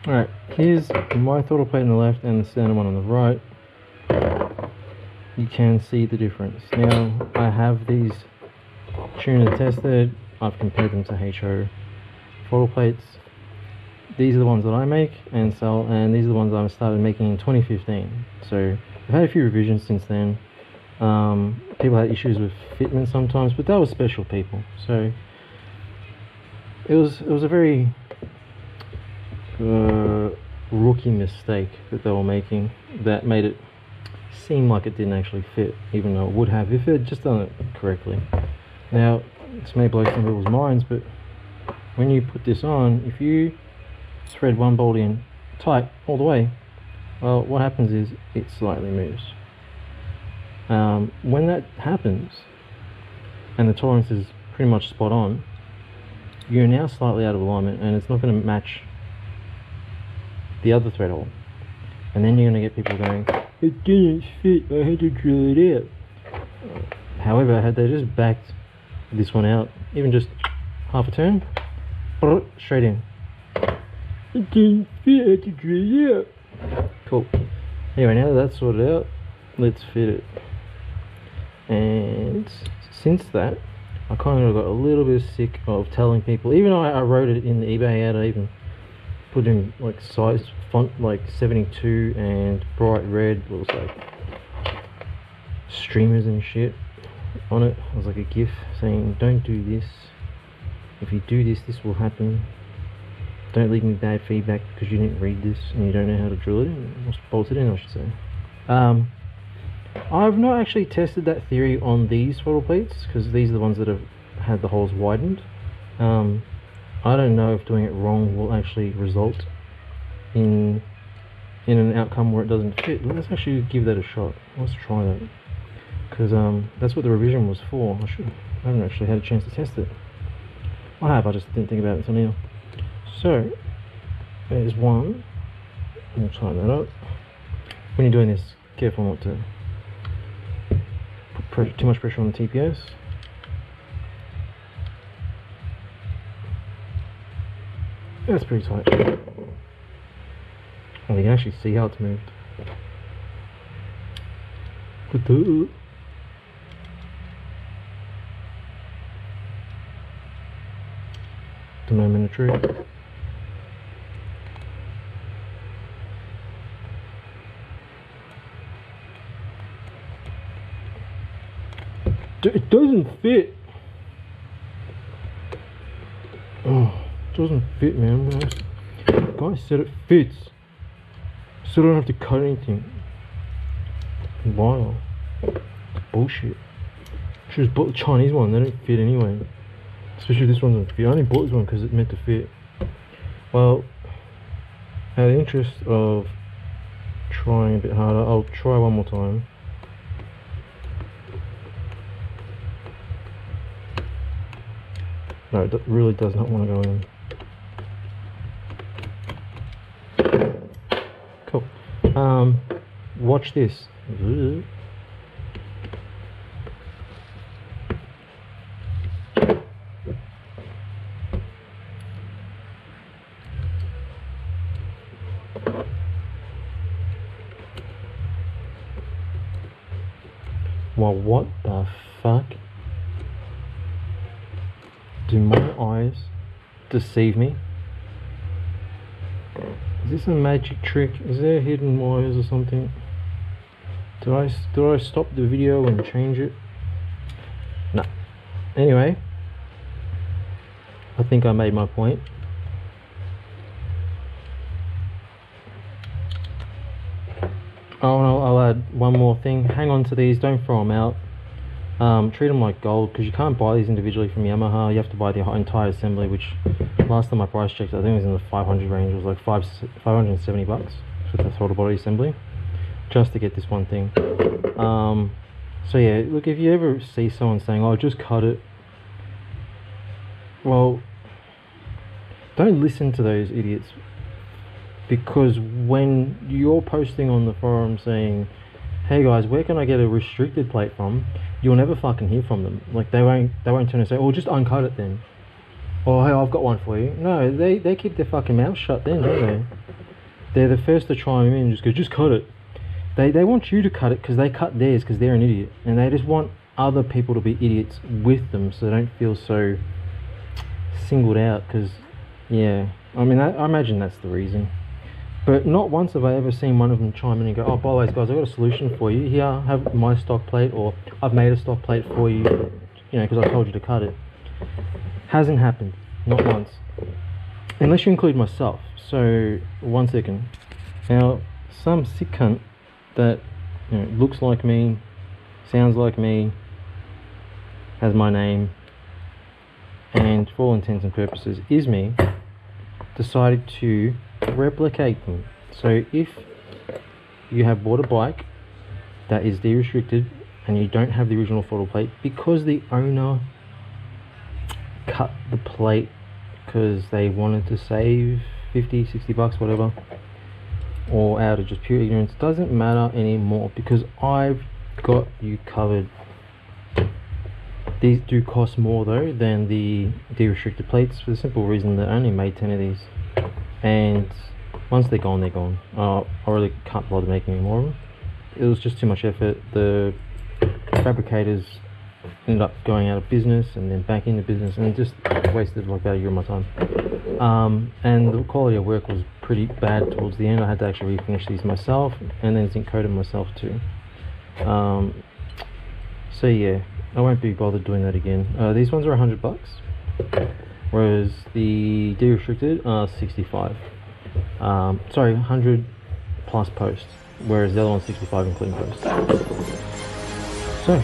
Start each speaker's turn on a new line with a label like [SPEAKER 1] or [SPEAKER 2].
[SPEAKER 1] Alright, here's my throttle plate on the left and the standard one on the right. You can see the difference. Now, I have these tuned and tested. I've compared them to HO throttle plates. These are the ones that I make and sell, and these are the ones I started making in 2015. So I've had a few revisions since then. People had issues with fitment sometimes, but that was special people. So it was a very rookie mistake that they were making that made it seem like it didn't actually fit, even though it would have if it had just done it correctly. Now, this may blow some people's minds, but when you put this on, if you thread one bolt in tight all the way, well, what happens is it slightly moves. When that happens and the tolerance is pretty much spot on, you're now slightly out of alignment and it's not going to match the other thread hole, and then you're going to get people going, it didn't fit, I had to drill it out. However, had they just backed this one out, even just half a turn, straight in, it didn't fit, I had to drill it out. Cool. Anyway, now that that's sorted out, let's fit it. And since that, I kind of got a little bit sick of telling people, even though I wrote it in the eBay ad, I even put in like size font like 72 and bright red, it was like streamers and shit on it. It was like a GIF saying, don't do this, if you do this, this will happen, don't leave me bad feedback because you didn't read this and you don't know how to drill it in, or bolt it in, I should say. I've not actually tested that theory on these throttle plates because these are the ones that have had the holes widened. I don't know if doing it wrong will actually result in an outcome where it doesn't fit. Let's actually give that a shot. Let's try that, because that's what the revision was for. I haven't actually had a chance to test it. I have, I just didn't think about it until now. So there's one. We'll tighten that up. When you're doing this, careful not to put too much pressure on the TPS. That's pretty tight. Oh, you can actually see how it's moved. The moment of truth. It doesn't fit. Oh, it doesn't fit, man. The guy said it fits, so I don't have to cut anything. Wow, bullshit. Should have bought the Chinese one. They don't fit anyway. Especially this one doesn't fit. I only bought this one because it meant to fit. Well, out of the interest of trying a bit harder, I'll try one more time. No, it really does not want to go in. Cool. Watch this. Well, what the fuck? Do my eyes deceive me? Is this a magic trick? Is there hidden wires or something? Do I stop the video and change it? No. Anyway, I think I made my point. Oh, and I'll add one more thing. Hang on to these, don't throw them out. Treat them like gold, because you can't buy these individually from Yamaha. You have to buy the entire assembly, which last time I price checked, I think it was in the 500 range. It was like 570 bucks for the throttle body assembly, just to get this one thing. So yeah, look, if you ever see someone saying, oh, just cut it, well, don't listen to those idiots, because when you're posting on the forum saying, hey guys, where can I get a restricted plate from, you'll never fucking hear from them. Like, they won't turn and say, oh, just uncut it then. Oh, hey, I've got one for you. No, they keep their fucking mouth shut then, don't they? They're the first to chime in and just go, just cut it. They want you to cut it because they cut theirs because they're an idiot. And they just want other people to be idiots with them so they don't feel so singled out. Because, yeah, I mean, I imagine that's the reason. But not once have I ever seen one of them chime in and go, oh, by the way, guys, I've got a solution for you. Here, have my stock plate, or I've made a stock plate for you, you know, because I told you to cut it. Hasn't happened, not once. Unless you include myself. So, 1 second. Now, some sick cunt that, you know, looks like me, sounds like me, has my name, and for all intents and purposes is me, decided to replicate them. So if you have bought a bike that is de-restricted and you don't have the original throttle plate because the owner cut the plate because they wanted to save 50, 60 bucks, whatever, or out of just pure ignorance, doesn't matter anymore because I've got you covered. These do cost more though than the de-restricted plates for the simple reason that I only made 10 of these, and once they're gone, they're gone. I really can't bother making any more of them. It was just too much effort. The fabricators ended up going out of business and then back into business, and it just wasted like about a year of my time. And the quality of work was pretty bad towards the end. I had to actually refinish these myself and then zinc coat them myself too. So yeah, I won't be bothered doing that again. These ones are 100 bucks, whereas the de-restricted are 65. Sorry, 100 plus post, whereas the other one's 65 including post. So.